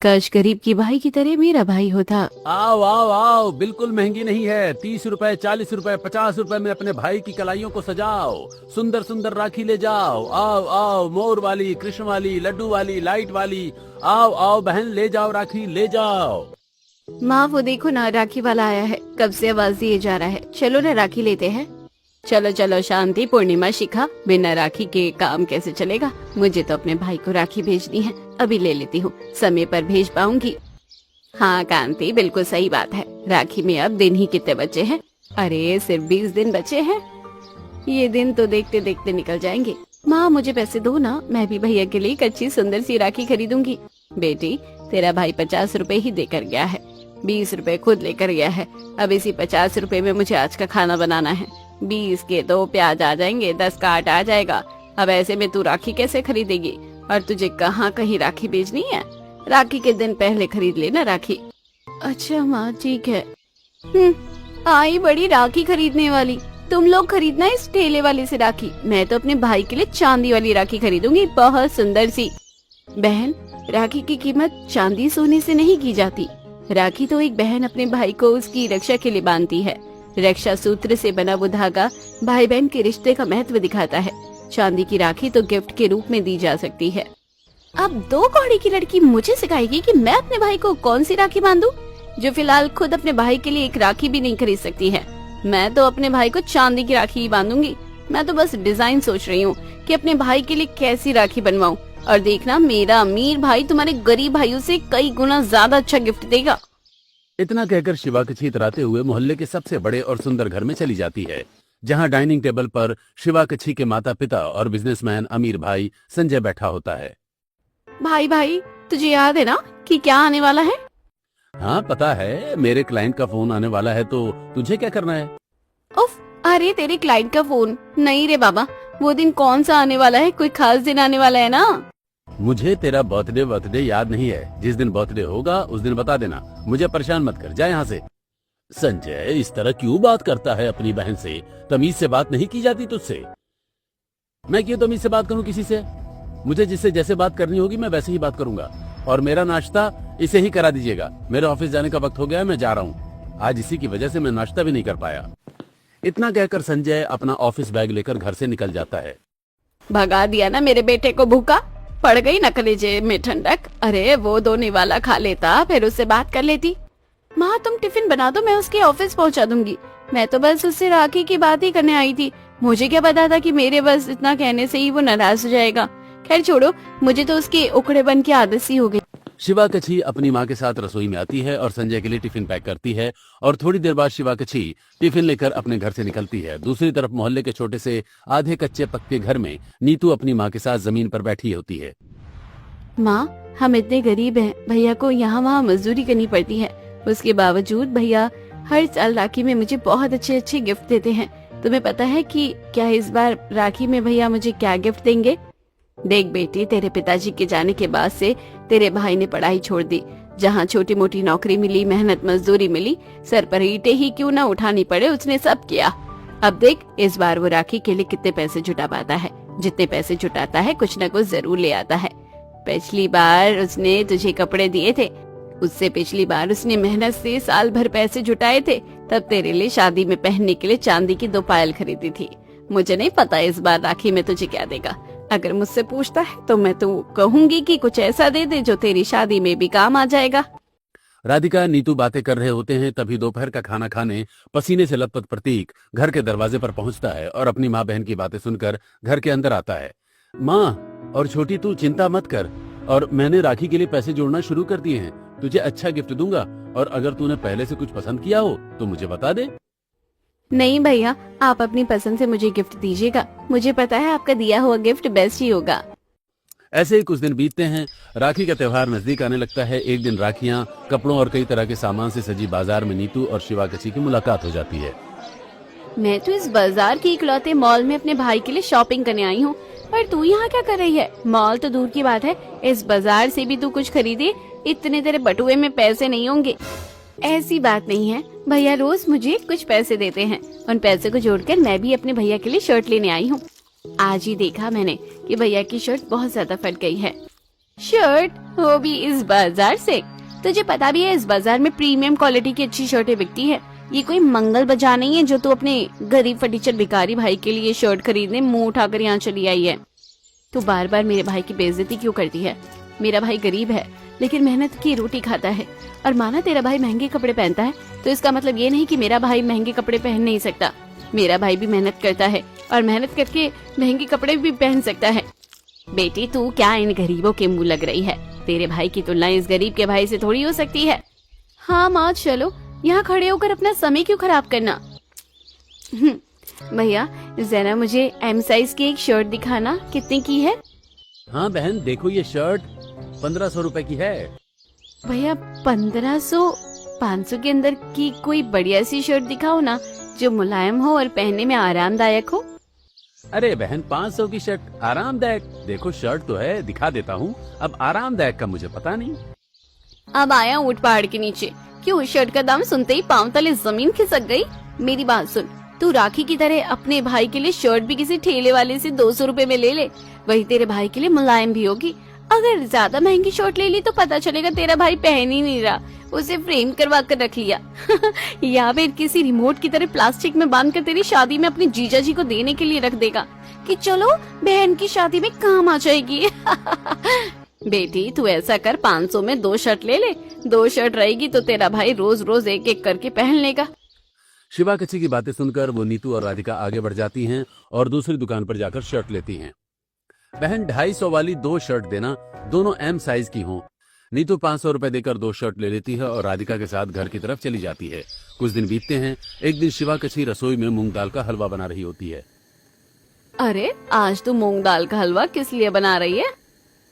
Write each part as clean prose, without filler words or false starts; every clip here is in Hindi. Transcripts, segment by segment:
काश गरीब की भाई की तरह मेरा भाई होता। आओ आओ आओ, बिल्कुल महंगी नहीं है। 30 रुपए, 40 रुपए, 50 रुपए में अपने भाई की कलाइयों को सजाओ। सुंदर सुंदर राखी ले जाओ। आओ आओ, मोर वाली, कृष्ण वाली, लड्डू वाली, लाइट वाली। आओ आओ बहन, ले जाओ राखी, ले जाओ। माँ वो देखो ना, राखी वाला आया है, कब से आवाज दिए जा रहा है। चलो ना राखी लेते हैं। चलो चलो शांति, पूर्णिमा, शिखा, बिना राखी के काम कैसे चलेगा। मुझे तो अपने भाई को राखी भेजनी है, अभी ले लेती हूँ, समय पर भेज पाऊंगी। हाँ कांति, बिल्कुल सही बात है। राखी में अब दिन ही कितने बचे हैं? अरे सिर्फ 20 दिन बचे हैं। ये दिन तो देखते देखते निकल जाएंगे। माँ मुझे पैसे दो ना, मैं भी भैया के लिए एक अच्छी सुंदर सी राखी खरीदूंगी। बेटी तेरा भाई 50 रुपए ही देकर गया है, 20 रुपए खुद लेकर गया है। अब इसी 50 रुपए में मुझे आज का खाना बनाना है। 20 के 2 प्याज आ जाएंगे, 10 का आटा आ जाएगा। अब ऐसे में तू राखी कैसे खरीदेगी? और तुझे कहाँ कहीं राखी भेजनी है? राखी के दिन पहले खरीद लेना राखी। अच्छा माँ ठीक है। आई बड़ी राखी खरीदने वाली। तुम लोग खरीदना इस ठेले वाले से राखी, मैं तो अपने भाई के लिए चांदी वाली राखी खरीदूंगी, बहुत सुंदर सी। बहन राखी की कीमत चांदी सोने से नहीं की जाती। राखी तो एक बहन अपने भाई को उसकी रक्षा के लिए बांधती है। रक्षा सूत्र से बना वो धागा भाई बहन के रिश्ते का महत्व दिखाता है। चांदी की राखी तो गिफ्ट के रूप में दी जा सकती है। अब 2 कौड़ी की लड़की मुझे सिखाएगी कि मैं अपने भाई को कौन सी राखी बांधूं, जो फिलहाल खुद अपने भाई के लिए एक राखी भी नहीं खरीद सकती है। मैं तो अपने भाई को चांदी की राखी ही बांधूंगी। मैं तो बस डिजाइन सोच रही हूँ कि अपने भाई के लिए कैसी राखी बनवाऊं, और देखना मेरा अमीर भाई तुम्हारे गरीब भाइयों से कई गुना ज्यादा अच्छा गिफ्ट देगा। इतना कहकर शिवा कच्छी इतराते हुए मोहल्ले के सबसे बड़े और सुंदर घर में चली जाती है, जहां डाइनिंग टेबल पर शिवा कच्छी के माता पिता और बिजनेसमैन अमीर भाई संजय बैठा होता है। भाई भाई तुझे याद है ना कि क्या आने वाला है? हाँ पता है, मेरे क्लाइंट का फोन आने वाला है, तो तुझे क्या करना है? उफ, अरे तेरे क्लाइंट का फोन नहीं रे बाबा। वो दिन कौन सा आने वाला है? कोई खास दिन आने वाला है ना? मुझे तेरा बर्थडे याद नहीं है। जिस दिन बर्थडे होगा उस दिन बता देना, मुझे परेशान मत कर, जा यहाँ से। संजय इस तरह क्यों बात करता है अपनी बहन से? तमीज से बात नहीं की जाती तुझसे? मैं क्यों तमीज से बात करूं किसी से? मुझे जिससे जैसे बात करनी होगी मैं वैसे ही बात करूंगा। और मेरा नाश्ता इसे ही करा दीजिएगा। मेरे ऑफिस जाने का वक्त हो गया है, मैं जा रहा हूँ। आज इसी की वजह से मैं नाश्ता भी नहीं कर पाया। इतना कहकर संजय अपना ऑफिस बैग लेकर घर से निकल जाता है। भगा दिया ना मेरे बेटे को, भूखा पड़ गई ना कलेजे में ठंडक। अरे वो 2 निवाला खा लेता, फिर उससे बात कर लेती। माँ तुम टिफिन बना दो, मैं उसके ऑफिस पहुँचा दूंगी। मैं तो बस उससे राखी की बात ही करने आई थी। मुझे क्या पता था कि मेरे बस इतना कहने से ही वो नाराज हो जाएगा। खैर छोड़ो, मुझे तो उसके उखड़ेपन की आदत सी हो गई। शिवा कच्छी अपनी माँ के साथ रसोई में आती है और संजय के लिए टिफिन पैक करती है, और थोड़ी देर बाद शिवा कच्छी टिफिन लेकर अपने घर से निकलती है। दूसरी तरफ मोहल्ले के छोटे से आधे कच्चे पक्के घर में नीतू अपनी माँ के साथ जमीन पर बैठी होती है। माँ हम इतने गरीब हैं, भैया को यहाँ वहाँ मजदूरी करनी पड़ती है। उसके बावजूद भैया हर साल राखी में मुझे बहुत अच्छे अच्छे गिफ्ट देते हैं। तुम्हें पता है कि क्या इस बार राखी में भैया मुझे क्या गिफ्ट देंगे? देख बेटी, तेरे पिताजी के जाने के बाद से तेरे भाई ने पढ़ाई छोड़ दी। जहाँ छोटी मोटी नौकरी मिली, मेहनत मजदूरी मिली, सर पर ईंटें ही क्यों ना उठानी पड़े, उसने सब किया। अब देख इस बार वो राखी के लिए कितने पैसे जुटा पाता है। जितने पैसे जुटाता है कुछ न कुछ जरूर ले आता है। पिछली बार उसने तुझे कपड़े दिए थे, उससे पिछली बार उसने मेहनत से साल भर पैसे जुटाए थे, तब तेरे लिए शादी में पहनने के लिए चांदी की 2 पायल खरीदी थी। मुझे नहीं पता इस बार राखी में तुझे क्या देगा। अगर मुझसे पूछता है तो मैं तो कहूंगी कि कुछ ऐसा दे दे जो तेरी शादी में भी काम आ जाएगा। राधिका नीतू बातें कर रहे होते हैं, तभी दोपहर का खाना खाने पसीने से लथपथ प्रतीक घर के दरवाजे पर पहुंचता है और अपनी माँ बहन की बातें सुनकर घर के अंदर आता है। माँ और छोटी तू चिंता मत कर, और मैंने राखी के लिए पैसे जोड़ना शुरू कर दिए हैं। तुझे अच्छा गिफ्ट दूंगा, और अगर तूने पहले से कुछ पसंद किया हो तो मुझे बता दे। नहीं भैया, आप अपनी पसंद से मुझे गिफ्ट दीजिएगा। मुझे पता है आपका दिया हुआ गिफ्ट बेस्ट ही होगा। ऐसे ही कुछ दिन बीतते हैं। राखी का त्योहार नजदीक आने लगता है। एक दिन राखियां, कपड़ों और कई तरह के सामान से सजी बाजार में नीतू और शिवा कच्छी की मुलाकात हो जाती है। मैं तो इस बाजार के इकलौते मॉल में अपने भाई के लिए शॉपिंग करने आई हूँ, पर तू यहाँ क्या कर रही है? मॉल तो दूर की बात है, इस बाजार से भी तू कुछ खरीदे, इतने तेरे बटुए में पैसे नहीं होंगे। ऐसी बात नहीं है, भैया रोज मुझे कुछ पैसे देते हैं। उन पैसे को जोड़कर मैं भी अपने भैया के लिए शर्ट लेने आई हूँ। आज ही देखा मैंने कि भैया की शर्ट बहुत ज्यादा फट गई है। शर्ट? वो भी इस बाजार से। तुझे पता भी है इस बाजार में प्रीमियम क्वालिटी की अच्छी शर्टें बिकती है। ये कोई मंगल बाजार नहीं है जो तू अपने गरीब फटीचर भिखारी भाई के लिए शर्ट खरीदने मुंह उठाकर यहाँ चली आई है। तू बार बार मेरे भाई की बेइज्जती क्यों करती है? मेरा भाई गरीब है लेकिन मेहनत की रोटी खाता है। और माना तेरा भाई महंगे कपड़े पहनता है तो इसका मतलब ये नहीं कि मेरा भाई महंगे कपड़े पहन नहीं सकता। मेरा भाई भी मेहनत करता है और मेहनत करके महंगे कपड़े भी पहन सकता है। बेटी तू क्या इन गरीबों के मुंह लग रही है? तेरे भाई की तुलना इस गरीब के भाई से थोड़ी हो सकती है। हाँ माँ चलो, यहाँ खड़े होकर अपना समय क्यों खराब करना। भैया जरा मुझे एम साइज की एक शर्ट दिखाना, कितने की है? हाँ बहन देखो ये शर्ट 1500 रुपए की है। भैया 1500? 500 के अंदर की कोई बढ़िया सी शर्ट दिखाओ ना, जो मुलायम हो और पहनने में आरामदायक हो। अरे बहन 500 की शर्ट आरामदायक? देखो शर्ट तो है, दिखा देता हूँ। अब आरामदायक का मुझे पता नहीं। अब आया ऊंट पहाड़ के नीचे। क्यों शर्ट का दाम सुनते ही पांव तले जमीन खिसक गई? मेरी बात सुन, तू राखी की तरह अपने भाई के लिए शर्ट भी किसी ठेले वाले से 200 रुपए में ले ले, वही तेरे भाई के लिए मुलायम भी होगी। अगर ज्यादा महंगी शर्ट ले ली तो पता चलेगा तेरा भाई पहन ही नहीं रहा, उसे फ्रेम करवा कर रख लिया। या फिर किसी रिमोट की तरह प्लास्टिक में बांध कर तेरी शादी में अपने जीजा जी को देने के लिए रख देगा कि चलो बहन की शादी में काम आ जाएगी। बेटी तू ऐसा कर, 500 में 2 शर्ट ले ले। 2 शर्ट रहेगी तो तेरा भाई रोज रोज एक एक करके पहन लेगा। शिवा कच्छी की बातें सुनकर वो नीतू और राधिका आगे बढ़ जाती हैं और दूसरी दुकान पर जाकर शर्ट लेती हैं। बहन 250 वाली 2 शर्ट देना, दोनों एम साइज की हों। नीतू 500 रुपए देकर 2 शर्ट ले लेती है और राधिका के साथ घर की तरफ चली जाती है। कुछ दिन बीतते हैं। एक दिन शिवा कच्छी रसोई में मूंग दाल का हलवा बना रही होती है। अरे आज तू मूंग दाल का हलवा किस लिए बना रही है?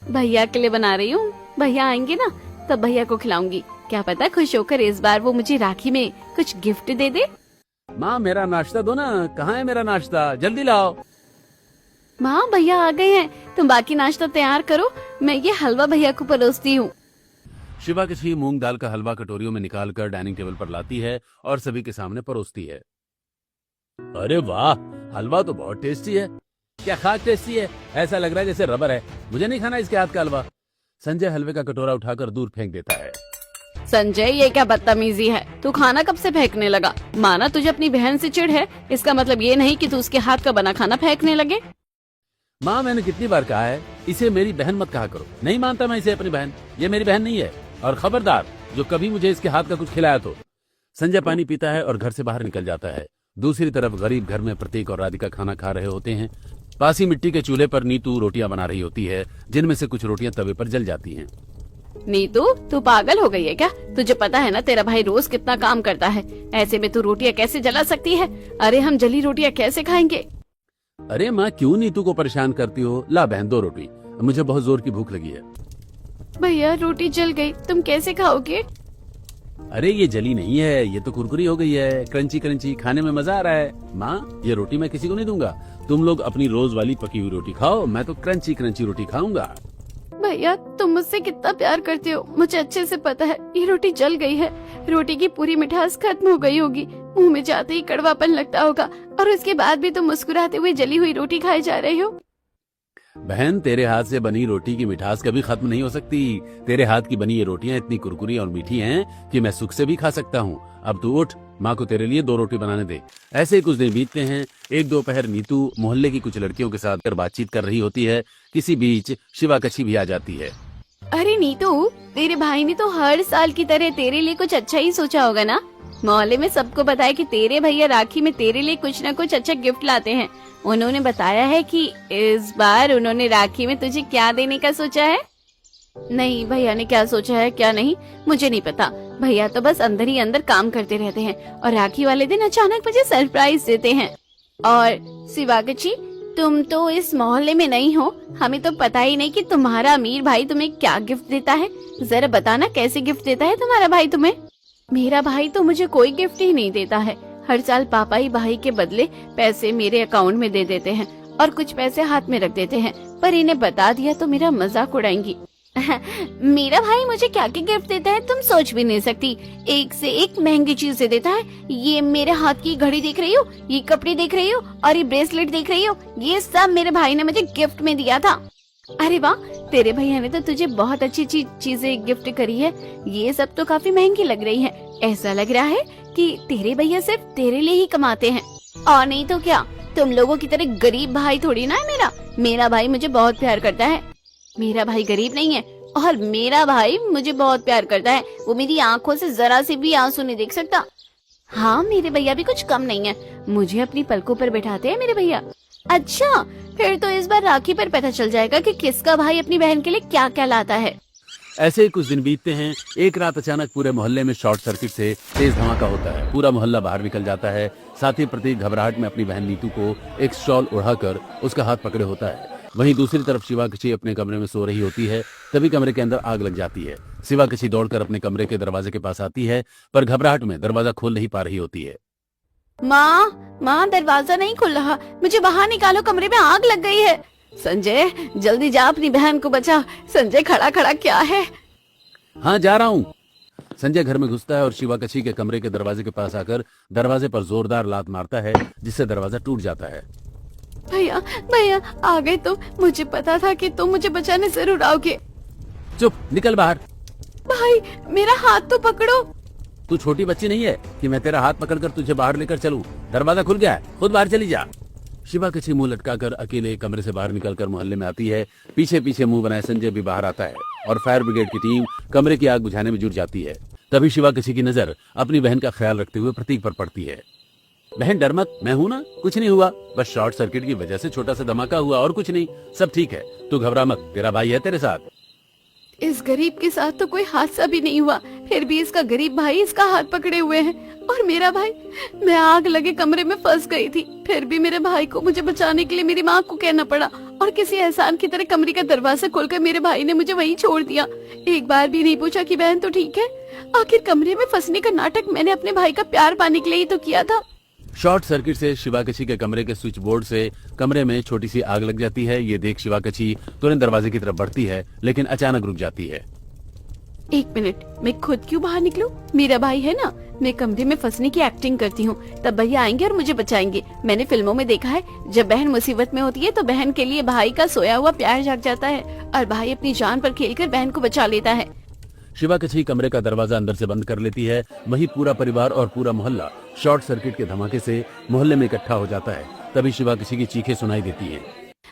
भैया के लिए बना रही हूँ। भैया आएंगे ना तब भैया को खिलाऊंगी। क्या पता खुश होकर इस बार वो मुझे राखी में कुछ गिफ्ट दे दे। माँ मेरा नाश्ता दो ना, कहाँ है मेरा नाश्ता, जल्दी लाओ। माँ भैया आ गए हैं, तुम बाकी नाश्ता तैयार करो, मैं ये हलवा भैया को परोसती हूँ। शिवा कच्छी मूंग दाल का हलवा कटोरियों में निकालकर डाइनिंग टेबल पर लाती है और सभी के सामने परोसती है। अरे वाह, हलवा तो बहुत टेस्टी है। क्या खास टेस्टी है, ऐसा लग रहा है जैसे रबर है। मुझे नहीं खाना इसके हाथ का हलवा। संजय हलवे का कटोरा उठाकर दूर फेंक देता है। संजय ये क्या बदतमीजी है, तू खाना कब से फेंकने लगा? माना तुझे अपनी बहन से चिढ़ है, इसका मतलब ये नहीं कि तू उसके हाथ का बना खाना फेंकने लगे। माँ मैंने कितनी बार कहा है इसे मेरी बहन मत कहा करो। नहीं मानता मैं इसे अपनी बहन, ये मेरी बहन नहीं है। और खबरदार जो कभी मुझे इसके हाथ का कुछ खिलाया तो। संजय पानी पीता है और घर से बाहर निकल जाता है। दूसरी तरफ गरीब घर में प्रतीक और राधिका खाना खा रहे होते हैं। पास ही मिट्टी के चूल्हे पर नीतू रोटियां बना रही होती है, जिनमें से कुछ रोटियां तवे पर जल जाती हैं। नीतू तू पागल हो गई है क्या? तुझे पता है ना तेरा भाई रोज कितना काम करता है, ऐसे में तू रोटियां कैसे जला सकती है? अरे हम जली रोटियां कैसे खाएंगे? अरे माँ क्यों नीतू को परेशान करती हो? ला बहन 2 रोटी, मुझे बहुत जोर की भूख लगी है। भैया रोटी जल गई, तुम कैसे खाओगे? अरे ये जली नहीं है, ये तो कुरकुरी हो गई है, क्रंची क्रंची, खाने में मजा आ रहा है। माँ ये रोटी मैं किसी को नहीं दूंगा, तुम लोग अपनी रोज वाली पकी हुई रोटी खाओ, मैं तो क्रंची क्रंची रोटी खाऊंगा। भैया तुम मुझसे कितना प्यार करते हो, मुझे अच्छे से पता है। ये रोटी जल गई है, रोटी की पूरी मिठास खत्म हो गई होगी, मुंह में जाते ही कड़वापन लगता होगा, और उसके बाद भी तुम मुस्कुराते हुए जली हुई रोटी खाए जा रहे हो। बहन तेरे हाथ से बनी रोटी की मिठास कभी खत्म नहीं हो सकती। तेरे हाथ की बनी ये रोटियां इतनी कुरकुरी और मीठी हैं कि मैं सुख से भी खा सकता हूँ। अब तू उठ, माँ को तेरे लिए 2 रोटी बनाने दे। ऐसे ही कुछ दिन बीतते हैं। एक दोपहर नीतू मोहल्ले की कुछ लड़कियों के साथ बातचीत कर रही होती है। किसी बीच शिवा कच्छी भी आ जाती है। अरे नीतू, तेरे भाई ने तो हर साल की तरह तेरे लिए कुछ अच्छा ही सोचा होगा ना? मोहल्ले में सबको बताया कि तेरे भैया राखी में तेरे लिए कुछ न कुछ अच्छा गिफ्ट लाते हैं। उन्होंने बताया है कि इस बार उन्होंने राखी में तुझे क्या देने का सोचा है। नहीं भैया ने क्या सोचा है क्या नहीं मुझे नहीं पता। भैया तो बस अंदर ही अंदर काम करते रहते हैं और राखी वाले दिन अचानक मुझे सरप्राइज देते हैं। और शिवा कच्छी, तुम तो इस मोहल्ले में नहीं हो, हमें तो पता ही नहीं कि तुम्हारा अमीर भाई तुम्हें क्या गिफ्ट देता है। जरा बताना कैसे गिफ्ट देता है तुम्हारा भाई तुम्हें? मेरा भाई तो मुझे कोई गिफ्ट ही नहीं देता है। हर साल पापा ही भाई के बदले पैसे मेरे अकाउंट में दे देते हैं और कुछ पैसे हाथ में रख देते हैं, पर इन्हें बता दिया तो मेरा मजाक उड़ाएंगी। मेरा भाई मुझे क्या क्या गिफ्ट देता है तुम सोच भी नहीं सकती। एक से एक महंगी चीजें देता है। ये मेरे हाथ की घड़ी देख रही हो, ये कपड़े देख रही हो और ये ब्रेसलेट देख रही हो, ये सब मेरे भाई ने मुझे गिफ्ट में दिया था। अरे वाह, तेरे भैया ने तो तुझे बहुत अच्छी चीजें गिफ्ट करी है। ये सब तो काफी महंगी लग रही है। ऐसा लग रहा है कि तेरे भैया सिर्फ तेरे लिए ही कमाते हैं, और नहीं तो क्या। तुम लोगों की तरह गरीब भाई थोड़ी ना है मेरा। मेरा भाई मुझे बहुत प्यार करता है। मेरा भाई गरीब नहीं है, और मेरा भाई मुझे बहुत प्यार करता है। वो मेरी आंखों से जरा सी भी आंसू नहीं देख सकता। हाँ, मेरे भैया भी कुछ कम नहीं है। मुझे अपनी पलकों पर बैठाते हैं मेरे भैया। अच्छा, फिर तो इस बार राखी पर पता चल जाएगा कि किसका भाई अपनी बहन के लिए क्या क्या लाता है। ऐसे ही कुछ दिन बीतते हैं। एक रात अचानक पूरे मोहल्ले में शॉर्ट सर्किट से तेज धमाका होता है। पूरा मोहल्ला बाहर निकल जाता है। साथ ही प्रतीक घबराहट में अपनी बहन नीतू को एक शॉल उड़ाकर उसका हाथ पकड़े होता है। वहीं दूसरी तरफ शिवाकशी अपने कमरे में सो रही होती है। तभी कमरे के अंदर आग लग जाती है। शिवाकशी दौड़कर अपने कमरे के दरवाजे के पास आती है, पर घबराहट में दरवाजा खोल नहीं पा रही होती है। माँ, दरवाजा नहीं खुल रहा, मुझे बाहर निकालो, कमरे में आग लग गई है। संजय, जल्दी जा, अपनी बहन को बचा। संजय, खड़ा खड़ा क्या है? हाँ, जा रहा हूँ। संजय घर में घुसता है और शिवाकशी के कमरे के दरवाजे के पास आकर दरवाजे पर जोरदार लात मारता है, जिससे दरवाजा टूट जाता है। भैया, भैया आ गए तुम। मुझे पता था कि तुम मुझे बचाने जरूर आओगे। चुप, निकल बाहर। भाई, मेरा हाथ तो पकड़ो। तू छोटी बच्ची नहीं है कि मैं तेरा हाथ पकड़कर तुझे बाहर लेकर चलूं। दरवाजा खुल गया है, खुद बाहर चली जा। शिवाकशी मुंह लटकाकर अकेले कमरे से बाहर निकलकर मोहल्ले में आती है। पीछे पीछे मुंह बनाए संजय भी बाहर आता है और फायर ब्रिगेड की टीम कमरे की आग बुझाने में जुट जाती है। तभी शिवाकशी की नजर अपनी बहन का ख्याल रखते हुए प्रतीक पर पड़ती है। बहन, डर मत, मैं हूं ना, कुछ नहीं हुआ। बस शॉर्ट सर्किट की वजह से छोटा सा धमाका हुआ और कुछ नहीं, सब ठीक है। तू घबरा मत, तेरा भाई है तेरे साथ। इस गरीब के साथ तो कोई हादसा भी नहीं हुआ, फिर भी इसका गरीब भाई इसका हाथ पकड़े हुए है। और मेरा भाई, मैं आग लगे कमरे में फंस गई थी, फिर भी मेरे भाई को मुझे बचाने के लिए मेरी माँ को कहना पड़ा, और किसी एहसान की तरह कमरे का दरवाजा खोलकर मेरे भाई ने मुझे वहीं छोड़ दिया। एक बार भी नहीं पूछा कि बहन तो ठीक है। आखिर कमरे में फंसने का नाटक मैंने अपने भाई का प्यार पाने के लिए ही तो किया था। शॉर्ट सर्किट से शिवाकशी के कमरे के स्विच बोर्ड से कमरे में छोटी सी आग लग जाती है। ये देख शिवाकशी तुरंत दरवाजे की तरफ बढ़ती है, लेकिन अचानक रुक जाती है। एक मिनट, मैं खुद क्यों बाहर निकलूं? मेरा भाई है ना, मैं कमरे में फंसने की एक्टिंग करती हूँ, तब भैया आएंगे और मुझे बचाएंगे। मैंने फिल्मों में देखा है, जब बहन मुसीबत में होती है तो बहन के लिए भाई का सोया हुआ प्यार जाग जाता है, और भाई अपनी जान पर खेलकर बहन को बचा लेता है। शिवाकशी कमरे का दरवाजा अंदर से बंद कर लेती है। वहीं पूरा परिवार और पूरा मोहल्ला शॉर्ट सर्किट के धमाके से मोहल्ले में इकट्ठा हो जाता है। तभी शिवाकशी की चीखें सुनाई देती हैं।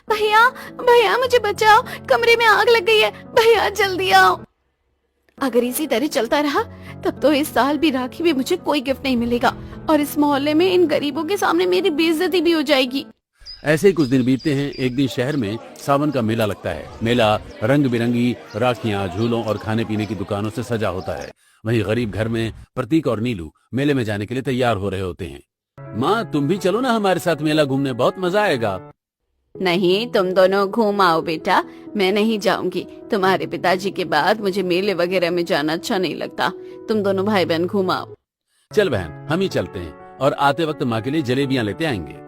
भैया, भैया मुझे बचाओ, कमरे में आग लग गई है, भैया जल्दी आओ। अगर इसी तरह चलता रहा तब तो इस साल भी राखी में मुझे कोई गिफ्ट नहीं मिलेगा, और इस मोहल्ले में इन गरीबों के सामने मेरी बेइज्जती भी हो जाएगी। ऐसे ही कुछ दिन बीतते हैं। एक दिन शहर में सावन का मेला लगता है। मेला रंग बिरंगी राखियां, झूलों और खाने पीने की दुकानों से सजा होता है। वहीं गरीब घर में प्रतीक और नीलू मेले में जाने के लिए तैयार हो रहे होते हैं। माँ, तुम भी चलो ना हमारे साथ मेला घूमने, बहुत मजा आएगा। नहीं, तुम दोनों घूम आओ बेटा, मैं नहीं जाऊंगी। तुम्हारे पिताजी के बाद मुझे मेले वगैरह में जाना अच्छा नहीं लगता। तुम दोनों भाई बहन घूम आओ। चल बहन, हम ही चलते हैं, और आते वक्त माँ के लिए जलेबियां लेते आएंगे।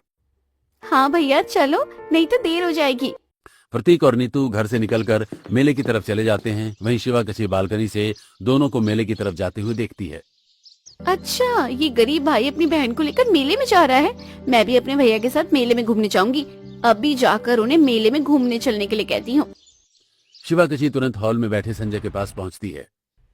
हाँ भैया चलो, नहीं तो देर हो जाएगी। प्रतीक और नीतू घर से निकलकर मेले की तरफ चले जाते हैं। वहीं शिवाकशी बालकनी से दोनों को मेले की तरफ जाते हुए देखती है। अच्छा, ये गरीब भाई अपनी बहन को लेकर मेले में जा रहा है। मैं भी अपने भैया के साथ मेले में घूमने जाऊंगी। अभी जाकर उन्हें मेले में घूमने चलने के लिए कहती हूँ। शिवाकशी तुरंत हॉल में बैठे संजय के पास पहुँचती है।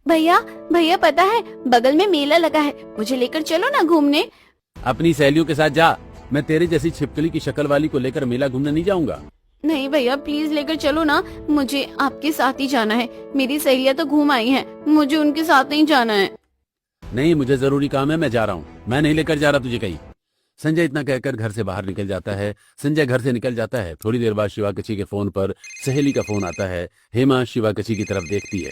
भैया, भैया पता है बगल में मेला लगा है, मुझे लेकर चलो ना घूमने। अपनी सहेलियों के साथ जा, मैं तेरे जैसी छिपकली की शक्ल वाली को लेकर मेला घूमने नहीं जाऊंगा। नहीं भैया, प्लीज लेकर चलो ना, मुझे आपके साथ ही जाना है। मेरी सहेलियां तो घूम आई हैं, मुझे उनके साथ नहीं जाना है। नहीं, मुझे जरूरी काम है, मैं जा रहा हूँ, मैं नहीं लेकर जा रहा तुझे कहीं। संजय इतना कहकर घर से बाहर निकल जाता है। संजय घर से निकल जाता है। थोड़ी देर बाद शिवाकशी के फोन पर सहेली का फोन आता है। हेमा शिवाकशी की तरफ देखती है।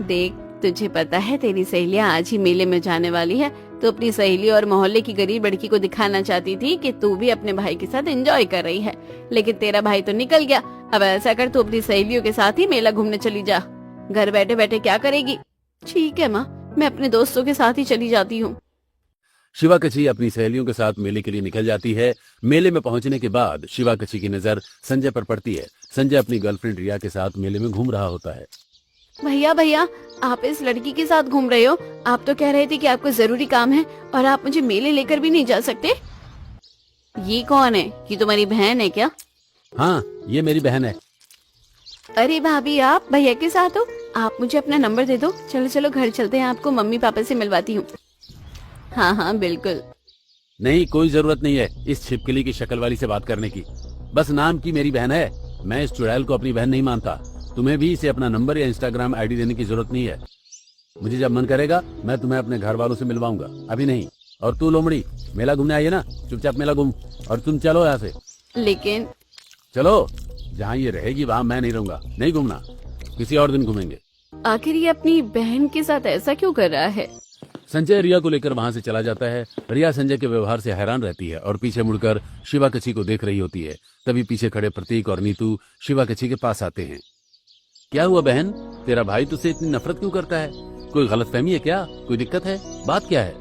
देख, तुझे पता है तेरी सहेलियां आज ही मेले में जाने वाली है। तो अपनी सहेली और मोहल्ले की गरीब लड़की को दिखाना चाहती थी कि तू भी अपने भाई के साथ एंजॉय कर रही है, लेकिन तेरा भाई तो निकल गया। अब ऐसा कर, तू अपनी सहेलियों के साथ ही मेला घूमने चली जा। घर बैठे बैठे क्या करेगी? ठीक है माँ, मैं अपने दोस्तों के साथ ही चली जाती हूँ। शिवाकशी अपनी सहेलियों के साथ मेले के लिए निकल जाती है। मेले में पहुंचने के बाद शिवाकशी की नजर संजय पर पड़ती है। संजय अपनी गर्लफ्रेंड रिया के साथ मेले में घूम रहा होता है। भैया, भैया आप इस लड़की के साथ घूम रहे हो? आप तो कह रहे थे कि आपको जरूरी काम है और आप मुझे मेले लेकर भी नहीं जा सकते। ये कौन है? ये तुम्हारी बहन है क्या? हाँ, ये मेरी बहन है। अरे भाभी, आप भैया के साथ हो? आप मुझे अपना नंबर दे दो। चलो चलो घर चलते हैं, आपको मम्मी पापा से मिलवाती हूँ। हाँ हाँ बिल्कुल। नहीं, कोई जरूरत नहीं है इस छिपकली की शक्ल वाली से बात करने की। बस नाम की मेरी बहन है। मैं इस चुड़ैल को अपनी बहन नहीं मानता। तुम्हें भी इसे अपना नंबर या इंस्टाग्राम आईडी देने की जरूरत नहीं है। मुझे जब मन करेगा मैं तुम्हें अपने घर वालों से मिलवाऊंगा, अभी नहीं। और तू लोमड़ी, मेला घूमने आई है ना, चुपचाप मेला घूम। और तुम चलो यहाँ से। लेकिन चलो, जहाँ ये रहेगी वहाँ मैं नहीं रहूंगा। नहीं घूमना, किसी और दिन घूमेंगे। आखिर ये अपनी बहन के साथ ऐसा क्यों कर रहा है? संजय रिया को लेकर वहां से चला जाता है। रिया संजय के व्यवहार से हैरान रहती है और पीछे मुड़कर शिवा कची को देख रही होती है। तभी पीछे खड़े प्रतीक और नीतू शिवा कची के पास आते हैं। क्या हुआ बहन, तेरा भाई तुझसे इतनी नफरत क्यों करता है? कोई गलतफहमी है क्या? कोई दिक्कत है? बात क्या है?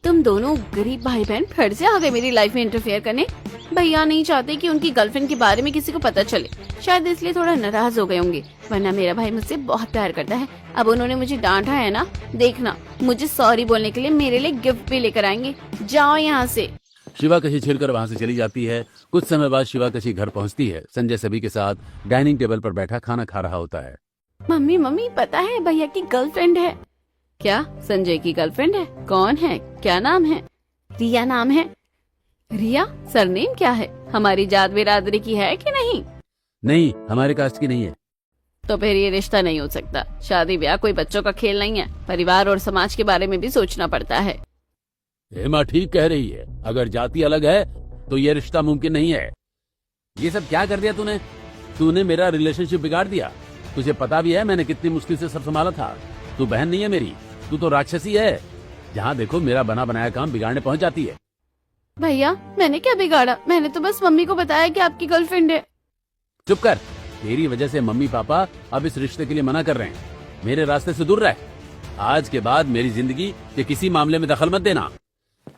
तुम दोनों गरीब भाई बहन फिर से आ गए मेरी लाइफ में इंटरफेयर करने। भैया नहीं चाहते कि उनकी गर्लफ्रेंड के बारे में किसी को पता चले, शायद इसलिए थोड़ा नाराज हो गए होंगे। वरना मेरा भाई मुझसे बहुत प्यार करता है। अब उन्होंने मुझे डांटा है ना, देखना मुझे सॉरी बोलने के लिए मेरे लिए गिफ्ट भी लेकर आएंगे। जाओ यहाँ से। शिवा कशी छिड़कर वहां से चली जाती है। कुछ समय बाद शिवा कशी घर पहुंचती है। संजय सभी के साथ डाइनिंग टेबल पर बैठा खाना खा रहा होता है। मम्मी मम्मी, पता है भैया की गर्लफ्रेंड है। क्या संजय की गर्लफ्रेंड है? कौन है? क्या नाम है? रिया नाम है। रिया? सरनेम क्या है? हमारी जात बिरादरी की है कि नहीं? नहीं, हमारे कास्ट की नहीं है। तो फिर ये रिश्ता नहीं हो सकता। शादी ब्याह कोई बच्चों का खेल नहीं है। परिवार और समाज के बारे में भी सोचना पड़ता है। हेमा ठीक कह रही है। अगर जाति अलग है तो ये रिश्ता मुमकिन नहीं है। ये सब क्या कर दिया तूने? तूने मेरा रिलेशनशिप बिगाड़ दिया। तुझे पता भी है मैंने कितनी मुश्किल से सब संभाला था। तू बहन नहीं है मेरी, तू तो राक्षसी है। जहाँ देखो मेरा बना बनाया काम बिगाड़ने पहुंच जाती है। भैया मैंने क्या बिगाड़ा? मैंने तो बस मम्मी को बताया कि आपकी गर्लफ्रेंड है। चुप कर। तेरी वजह से मम्मी पापा अब इस रिश्ते के लिए मना कर रहे हैं। मेरे रास्ते से दूर रह। आज के बाद मेरी जिंदगी के किसी मामले में दखल मत देना।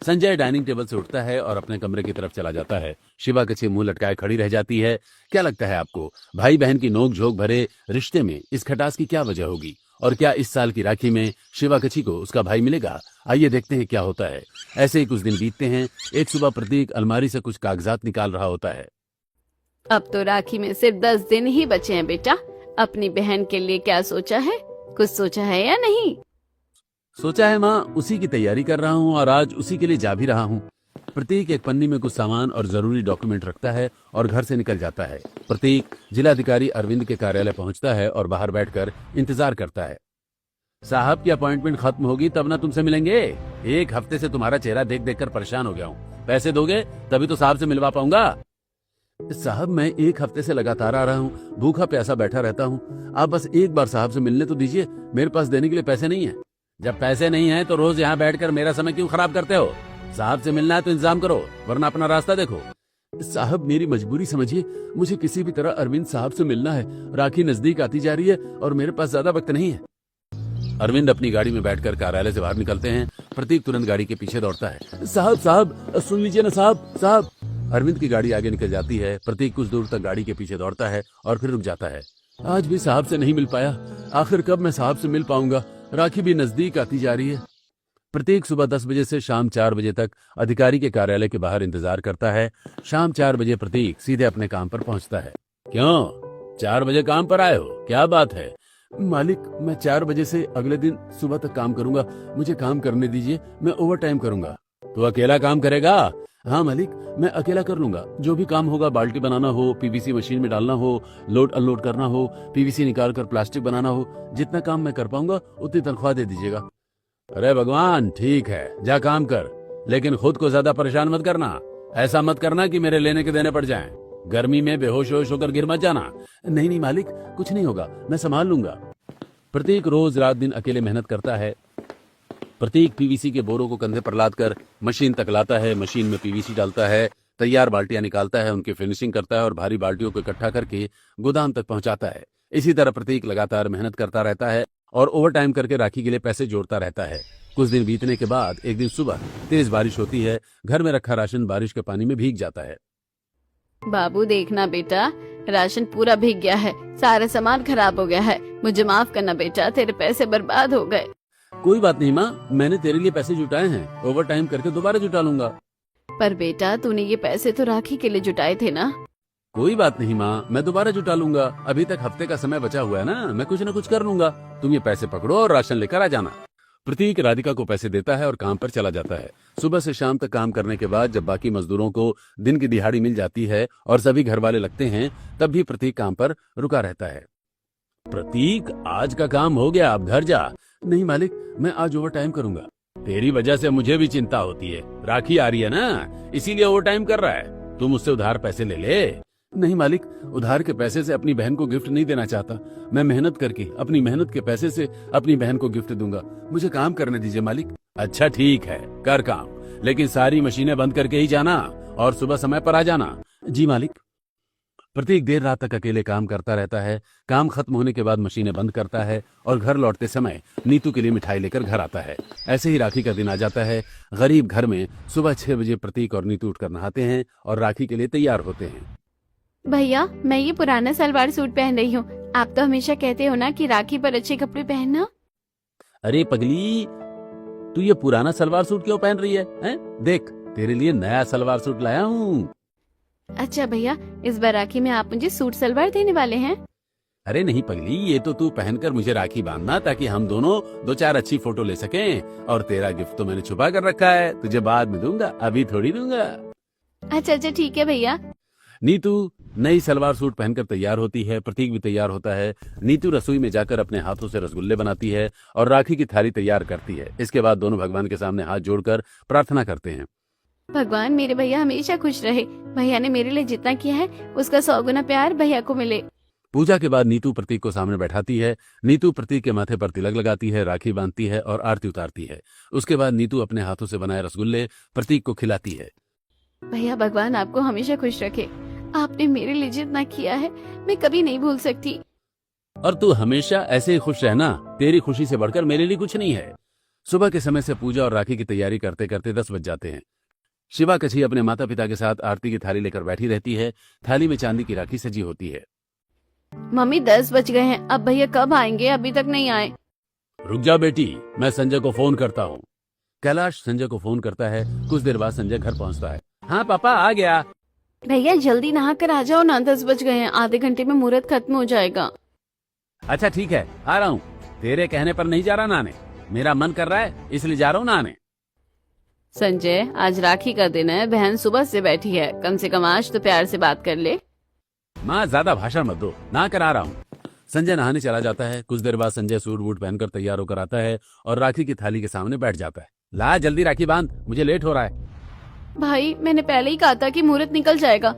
संजय डाइनिंग टेबल से उठता है और अपने कमरे की तरफ चला जाता है। शिवा कची मुंह लटकाए खड़ी रह जाती है। क्या लगता है आपको, भाई बहन की नोक झोंक भरे रिश्ते में इस खटास की क्या वजह होगी? और क्या इस साल की राखी में शिवा कची को उसका भाई मिलेगा? आइए देखते हैं क्या होता है। ऐसे ही कुछ दिन बीतते हैं। एक सुबह प्रतीक अलमारी से कुछ कागजात निकाल रहा होता है। अब तो राखी में सिर्फ 10 दिन ही बचे हैं बेटा। अपनी बहन के लिए क्या सोचा है? कुछ सोचा है या नहीं? सोचा है माँ, उसी की तैयारी कर रहा हूँ और आज उसी के लिए जा भी रहा हूँ। प्रतीक एक पन्नी में कुछ सामान और जरूरी डॉक्यूमेंट रखता है और घर से निकल जाता है। प्रतीक जिलाधिकारी अरविंद के कार्यालय पहुंचता है और बाहर बैठकर इंतजार करता है। साहब की अपॉइंटमेंट खत्म होगी तब ना तुमसे मिलेंगे। एक हफ्ते से तुम्हारा चेहरा देख देख कर परेशान हो गया हूँ। पैसे दोगे तभी तो साहब से मिलवा पाऊंगा। साहब मैं एक हफ्ते से लगातार आ रहा हूँ, भूखा प्यासा बैठा रहता हूँ। आप बस एक बार साहब से मिलने तो दीजिए। मेरे पास देने के लिए पैसे नहीं है। जब पैसे नहीं है तो रोज यहाँ बैठकर मेरा समय क्यों खराब करते हो? साहब से मिलना है तो इंतजाम करो, वरना अपना रास्ता देखो। साहब मेरी मजबूरी समझिए, मुझे किसी भी तरह अरविंद साहब से मिलना है। राखी नजदीक आती जा रही है और मेरे पास ज्यादा वक्त नहीं है। अरविंद अपनी गाड़ी में बैठकर कार्यालय से बाहर निकलते हैं। प्रतीक तुरंत गाड़ी के पीछे दौड़ता है। साहब साहब सुन लीजिए ना साहब साहब। अरविंद की गाड़ी आगे निकल जाती है। प्रतीक कुछ दूर तक गाड़ी के पीछे दौड़ता है और फिर रुक जाता है। आज भी साहब से नहीं मिल पाया। आखिर कब मैं साहब से मिल पाऊंगा? राखी भी नजदीक आती जा रही है। प्रतीक सुबह 10 बजे से शाम 4 बजे तक अधिकारी के कार्यालय के बाहर इंतजार करता है। शाम 4 बजे प्रतीक सीधे अपने काम पर पहुंचता है। क्यों 4 बजे काम पर आए हो? क्या बात है? मालिक मैं 4 बजे से अगले दिन सुबह तक काम करूंगा। मुझे काम करने दीजिए, मैं ओवर टाइम करूंगा। तो अकेला काम करेगा? हाँ मालिक, मैं अकेला कर लूंगा। जो भी काम होगा, बाल्टी बनाना हो, पीवीसी मशीन में डालना हो, लोड अनलोड करना हो, पीवीसी निकाल कर प्लास्टिक बनाना हो, जितना काम मैं कर पाऊंगा उतनी तनख्वाह दे दीजिएगा। अरे भगवान, ठीक है जा काम कर, लेकिन खुद को ज्यादा परेशान मत करना। ऐसा मत करना कि मेरे लेने के देने पड़ जाएं। गर्मी में बेहोश होश होकर गिर मत जाना। नहीं नहीं मालिक, कुछ नहीं होगा, मैं संभाल लूंगा। प्रतीक रोज रात दिन अकेले मेहनत करता है। प्रतीक पीवीसी के बोरों को कंधे पर लादकर मशीन तक लाता है। मशीन में पीवीसी डालता है, तैयार बाल्टियां निकालता है, उनकी फिनिशिंग करता है और भारी बाल्टियों को इकट्ठा करके गोदाम तक पहुंचाता है। इसी तरह प्रतीक लगातार मेहनत करता रहता है और ओवर टाइम करके राखी के लिए पैसे जोड़ता रहता है। कुछ दिन बीतने के बाद एक दिन सुबह तेज बारिश होती है। घर में रखा राशन बारिश के पानी में भीग जाता है। बाबू देखना बेटा, राशन पूरा भीग गया है, सारा सामान खराब हो गया है। मुझे माफ करना बेटा, तेरे पैसे बर्बाद हो गए। कोई बात नहीं माँ, मैंने तेरे लिए पैसे जुटाए हैं, ओवर टाइम करके दोबारा जुटा लूंगा। पर बेटा तूने ये पैसे तो राखी के लिए जुटाए थे ना? कोई बात नहीं माँ, मैं दोबारा जुटा लूंगा। अभी तक हफ्ते का समय बचा हुआ है ना, मैं कुछ न कुछ कर लूंगा। तुम ये पैसे पकड़ो और राशन लेकर आ जाना। प्रतीक राधिका को पैसे देता है और काम पर चला जाता है। सुबह से शाम तक काम करने के बाद जब बाकी मजदूरों को दिन की दिहाड़ी मिल जाती है और सभी घर वाले लगते हैं, तब भी प्रतीक काम पर रुका रहता है। प्रतीक, आज का काम हो गया, अब घर जा। नहीं मालिक, मैं आज ओवर टाइम करूंगा। तेरी वजह से मुझे भी चिंता होती है। राखी आ रही है ना, इसीलिए ओवर टाइम कर रहा है। तुम उससे उधार पैसे ले ले। नहीं मालिक, उधार के पैसे से अपनी बहन को गिफ्ट नहीं देना चाहता। मैं मेहनत करके अपनी मेहनत के पैसे से अपनी बहन को गिफ्ट दूंगा। मुझे काम करने दीजिए मालिक। अच्छा ठीक है, कर काम, लेकिन सारी मशीनें बंद करके ही जाना और सुबह समय पर आ जाना। जी मालिक। प्रतीक देर रात तक अकेले काम करता रहता है। काम खत्म होने के बाद मशीनें बंद करता है और घर लौटते समय नीतू के लिए मिठाई लेकर घर आता है। ऐसे ही राखी का दिन आ जाता है। गरीब घर में सुबह 6 बजे प्रतीक और नीतू उठकर नहाते हैं और राखी के लिए तैयार होते हैं। भैया, मैं ये पुराना सलवार सूट पहन रही हूँ। आप तो हमेशा कहते हो ना कि राखी पर अच्छे कपड़े पहनना। अरे पगली, तू ये पुराना सलवार सूट क्यों पहन रही है? देख, तेरे लिए नया सलवार सूट लाया हूँ। अच्छा भैया, इस बार राखी में आप मुझे सूट सलवार देने वाले हैं? अरे नहीं पगली, ये तो तू पहनकर मुझे राखी बांधना ताकि हम दोनों 2-4 अच्छी फोटो ले सकें। और तेरा गिफ्ट तो मैंने छुपा कर रखा है, तुझे बाद में दूंगा, अभी थोड़ी दूंगा। अच्छा अच्छा ठीक है भैया। नीतू नई सलवार सूट पहनकर तैयार होती है। प्रतीक भी तैयार होता है। नीतू रसोई में जाकर अपने हाथों से रसगुल्ले बनाती है और राखी की थाली तैयार करती है। इसके बाद दोनों भगवान के सामने हाथ जोड़कर प्रार्थना करते हैं। भगवान, मेरे भैया हमेशा खुश रहे। भैया ने मेरे लिए जितना किया है उसका 100 गुना प्यार भैया को मिले। पूजा के बाद नीतू प्रतीक को सामने बैठाती है। नीतू प्रतीक के माथे पर तिलक लगाती है, राखी बांधती है और आरती उतारती है। उसके बाद नीतू अपने हाथों से बनाए रसगुल्ले प्रतीक को खिलाती है। भैया, भगवान आपको हमेशा खुश रखे। आपने मेरे लिए जितना किया है मैं कभी नहीं भूल सकती। और तू हमेशा ऐसे ही खुश रहना, तेरी खुशी से बढ़कर मेरे लिए कुछ नहीं है। सुबह के समय से पूजा और राखी की तैयारी करते करते 10 बज जाते हैं। शिवा कच्छी अपने माता पिता के साथ आरती की थाली लेकर बैठी रहती है। थाली में चांदी की राखी सजी होती है। मम्मी, 10 बज गए हैं, अब भैया कब आएंगे? अभी तक नहीं आए। रुक जा बेटी, मैं संजय को फोन करता हूँ। कैलाश संजय को फोन करता है। कुछ देर बाद संजय घर पहुँचता है। हाँ पापा, आ गया। भैया जल्दी नहा कर आ जाओ ना, 10 बज गए हैं, आधे घंटे में मुहूर्त खत्म हो जाएगा। अच्छा ठीक है, आ रहा हूँ। तेरे कहने पर नहीं जा रहा नहाने, मेरा मन कर रहा है इसलिए जा रहा हूँ नहाने। संजय, आज राखी का दिन है, बहन सुबह से बैठी है, कम से कम आज तो प्यार से बात कर ले। माँ ज्यादा भाषण मत दो, नहा कर आ रहा हूँ। संजय नहाने चला जाता है। कुछ देर बाद संजय सूट बूट पहनकर तैयार होकर आता है और राखी की थाली के सामने बैठ जाता है। ला जल्दी राखी बांध, मुझे लेट हो रहा है। भाई, मैंने पहले ही कहा था कि मुहूर्त निकल जाएगा।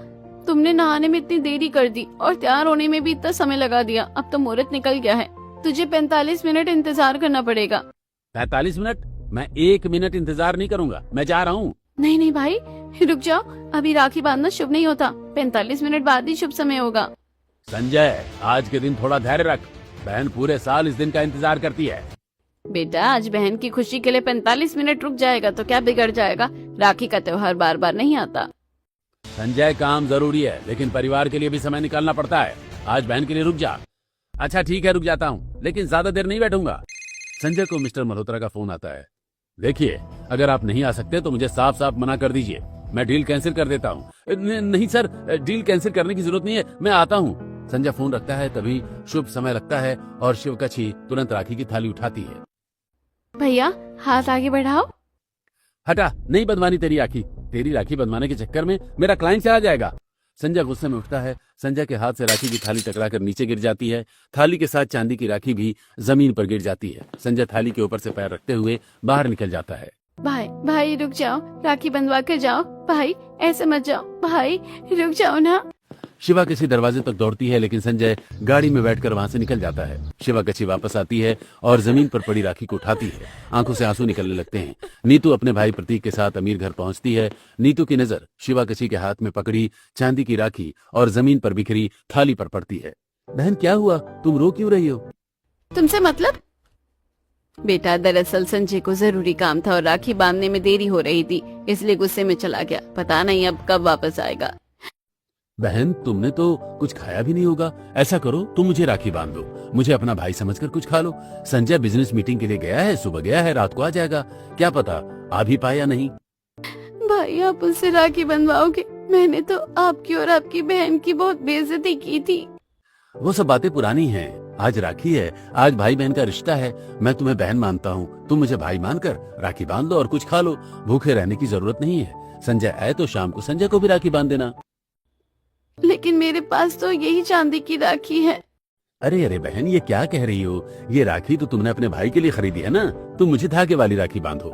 तुमने नहाने में इतनी देरी कर दी और तैयार होने में भी इतना समय लगा दिया। अब तो मुहूर्त निकल गया है, तुझे 45 मिनट इंतजार करना पड़ेगा। 45 मिनट? मैं 1 मिनट इंतजार नहीं करूंगा, मैं जा रहा हूँ। नहीं नहीं भाई, रुक जाओ, अभी राखी बांधना शुभ नहीं होता, 45 मिनट बाद ही शुभ समय होगा। संजय, आज के दिन थोड़ा धैर्य रख, बहन पूरे साल इस दिन का इंतजार करती है। बेटा, आज बहन की खुशी के लिए 45 मिनट रुक जाएगा तो क्या बिगड़ जाएगा? राखी का त्योहार बार बार नहीं आता। संजय, काम जरूरी है लेकिन परिवार के लिए भी समय निकालना पड़ता है। आज बहन के लिए रुक जा। अच्छा ठीक है, रुक जाता हूँ, लेकिन ज्यादा देर नहीं बैठूंगा। संजय को मिस्टर मल्होत्रा का फोन आता है। देखिए, अगर आप नहीं आ सकते तो मुझे साफ साफ मना कर दीजिए, मैं डील कैंसिल कर देता हूँ। नहीं सर, डील कैंसिल करने की जरूरत नहीं है, मैं आता हूँ। संजय फोन रखता है। तभी शुभ समय लगता है और शिव कच्छी तुरंत राखी की थाली उठाती है। भैया, हाथ आगे बढ़ाओ। हटा, नहीं बंधवानी तेरी राखी। तेरी राखी बंधवाने के चक्कर में मेरा क्लाइंट चला जाएगा। संजय गुस्से में उठता है। संजय के हाथ से राखी की थाली टकराकर नीचे गिर जाती है। थाली के साथ चांदी की राखी भी जमीन पर गिर जाती है। संजय थाली के ऊपर से पैर रखते हुए बाहर निकल जाता है। भाई भाई रुक जाओ, राखी बंधवा कर जाओ। भाई ऐसे मत जाओ, भाई रुक जाओ ना। शिवा कच्छी दरवाजे तक दौड़ती है लेकिन संजय गाड़ी में बैठकर वहां से निकल जाता है। शिवा कच्छी वापस आती है और जमीन पर पड़ी राखी को उठाती है। आंखों से आंसू निकलने लगते हैं। नीतू अपने भाई प्रतीक के साथ अमीर घर पहुंचती है। नीतू की नजर शिवा कच्छी के हाथ में पकड़ी चांदी की राखी और जमीन पर बिखरी थाली पर पड़ती है। बहन, क्या हुआ? तुम रो क्यों रही हो? तुमसे मतलब? बेटा, दरअसल संजय को जरूरी काम था और राखी बांधने में देरी हो रही थी, इसलिए गुस्से में चला गया। पता नहीं अब कब वापस आएगा। बहन, तुमने तो कुछ खाया भी नहीं होगा। ऐसा करो, तुम मुझे राखी बांध दो, मुझे अपना भाई समझकर कुछ खा लो। संजय बिजनेस मीटिंग के लिए गया है, सुबह गया है, रात को आ जाएगा, क्या पता आ भी पाया नहीं। भाई, आप उससे राखी बंधवाओगे? मैंने तो आपकी और आपकी बहन की बहुत बेइज्जती की थी। वो सब बातें पुरानी हैं। आज राखी है, आज भाई बहन का रिश्ता है। मैं तुम्हें बहन मानता हूँ, तुम मुझे भाई मानकर राखी बांध लो और कुछ खा लो। भूखे रहने की जरूरत नहीं है। संजय आए तो शाम को संजय को भी राखी बांध देना। लेकिन मेरे पास तो यही चांदी की राखी है। अरे अरे बहन, ये क्या कह रही हो? ये राखी तो तुमने अपने भाई के लिए खरीदी है ना। तुम मुझे धागे वाली राखी बांधो।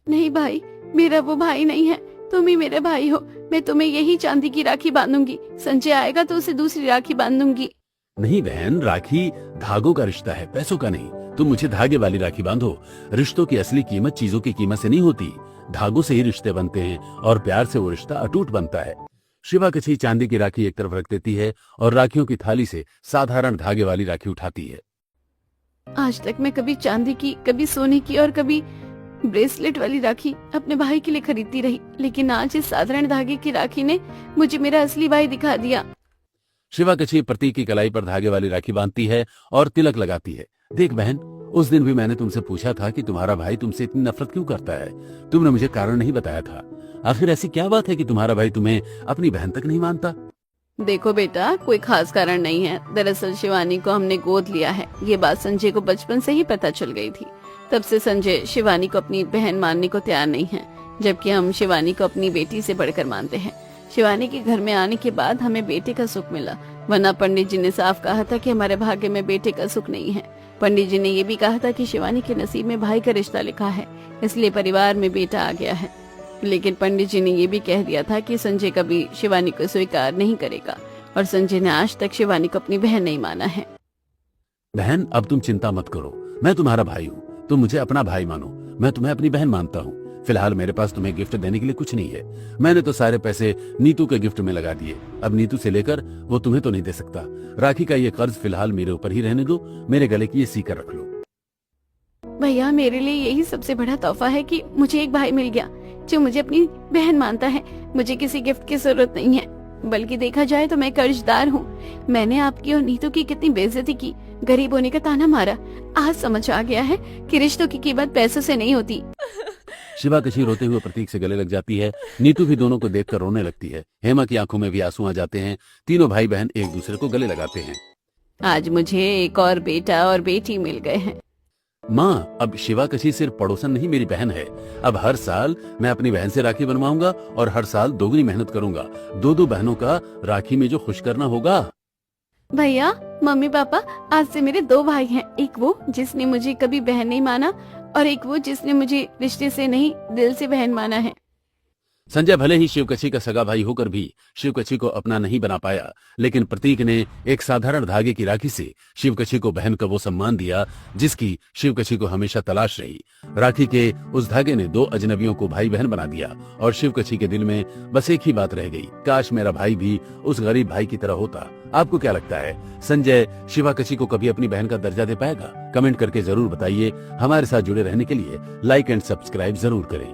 नहीं भाई, मेरा वो भाई नहीं है, तुम ही मेरे भाई हो। मैं तुम्हें यही चांदी की राखी बांधूंगी। संजय आएगा तो उसे दूसरी राखी बांधूंगी। नहीं बहन, राखी धागों का रिश्ता है, पैसों का नहीं। तुम मुझे धागे वाली राखी बांधो। रिश्तों की असली कीमत चीजों की कीमत से नहीं होती, धागों से ही रिश्ते बनते हैं और प्यार से वो रिश्ता अटूट बनता है। शिवा कछी चांदी की राखी एक तरफ रख देती है और राखियों की थाली से साधारण धागे वाली राखी उठाती है। आज तक मैं कभी चांदी की, कभी सोने की और कभी ब्रेसलेट वाली राखी अपने भाई के लिए खरीदती रही, लेकिन आज इस साधारण धागे की राखी ने मुझे मेरा असली भाई दिखा दिया। शिवा कछी प्रतीक की कलाई पर धागे वाली राखी बांधती है और तिलक लगाती है। देख बहन, उस दिन भी मैंने तुमसे पूछा था कि तुम्हारा भाई तुमसे इतनी नफरत क्यों करता है। तुमने मुझे कारण नहीं बताया था। आखिर ऐसी क्या बात है कि तुम्हारा भाई तुम्हें अपनी बहन तक नहीं मानता? देखो बेटा, कोई खास कारण नहीं है। दरअसल शिवानी को हमने गोद लिया है। ये बात संजय को बचपन से ही पता चल गई थी। तब से संजय शिवानी को अपनी बहन मानने को तैयार नहीं है, जबकि हम शिवानी को अपनी बेटी से बढ़कर मानते हैं। शिवानी के घर में आने के बाद हमें बेटे का सुख मिला, वरना पंडित जी ने साफ कहा था कि हमारे भाग्य में बेटे का सुख नहीं है। पंडित जी ने ये भी कहा था कि शिवानी के नसीब में भाई का रिश्ता लिखा है, इसलिए परिवार में बेटा आ गया है। लेकिन पंडित जी ने ये भी कह दिया था कि संजय कभी शिवानी को स्वीकार नहीं करेगा, और संजय ने आज तक शिवानी को अपनी बहन नहीं माना है। बहन, अब तुम चिंता मत करो, मैं तुम्हारा भाई हूँ। तुम मुझे अपना भाई मानो, मैं तुम्हें अपनी बहन मानता हूँ। फिलहाल मेरे पास तुम्हें गिफ्ट देने के लिए कुछ नहीं है। मैंने तो सारे पैसे नीतू के गिफ्ट में लगा दिए। अब नीतू से लेकर वो तुम्हें तो नहीं दे सकता। राखी का ये कर्ज फिलहाल मेरे ऊपर ही रहने दो। मेरे गले की ये सीकर रख लो। भैया, मेरे लिए यही सबसे बड़ा तोहफा है कि मुझे एक भाई मिल गया जो मुझे अपनी बहन मानता है। मुझे किसी गिफ्ट की जरूरत नहीं है, बल्कि देखा जाए तो मैं कर्जदार हूँ। मैंने आपकी और नीतू की कितनी बेइज्जती की, गरीब होने का ताना मारा। आज समझ आ गया है कि रिश्तों की कीमत पैसों से नहीं होती। शिवा कछी रोते हुए प्रतीक से गले लग जाती है। नीतू भी दोनों को देखकर रोने लगती है। हेमा की आंखों में भी आंसू आ जाते हैं। तीनों भाई बहन एक दूसरे को गले लगाते हैं। आज मुझे एक और बेटा और बेटी मिल गए हैं। माँ, अब शिवा कछी सिर्फ पड़ोसन नहीं, मेरी बहन है। अब हर साल मैं अपनी बहन से राखी बनवाऊंगा और हर साल दोगुनी मेहनत करूंगा। दो बहनों का राखी में जो खुश करना होगा। भैया, मम्मी पापा, आज से मेरे दो भाई हैं। एक वो जिसने मुझे कभी बहन नहीं माना, और एक वो जिसने मुझे रिश्ते से नहीं दिल से बहन माना है। संजय भले ही शिवकछी का सगा भाई होकर भी शिवकछी को अपना नहीं बना पाया, लेकिन प्रतीक ने एक साधारण धागे की राखी से शिवकछी को बहन का वो सम्मान दिया जिसकी शिवकछी को हमेशा तलाश रही। राखी के उस धागे ने दो अजनबियों को भाई बहन बना दिया और शिवकछी के दिल में बस एक ही बात रह गई, काश मेरा भाई भी उस गरीब भाई की तरह होता। आपको क्या लगता है, संजय शिवाकछी को कभी अपनी बहन का दर्जा दे पाएगा? कमेंट करके जरूर बताइए। हमारे साथ जुड़े रहने के लिए लाइक एंड सब्सक्राइब जरूर करें।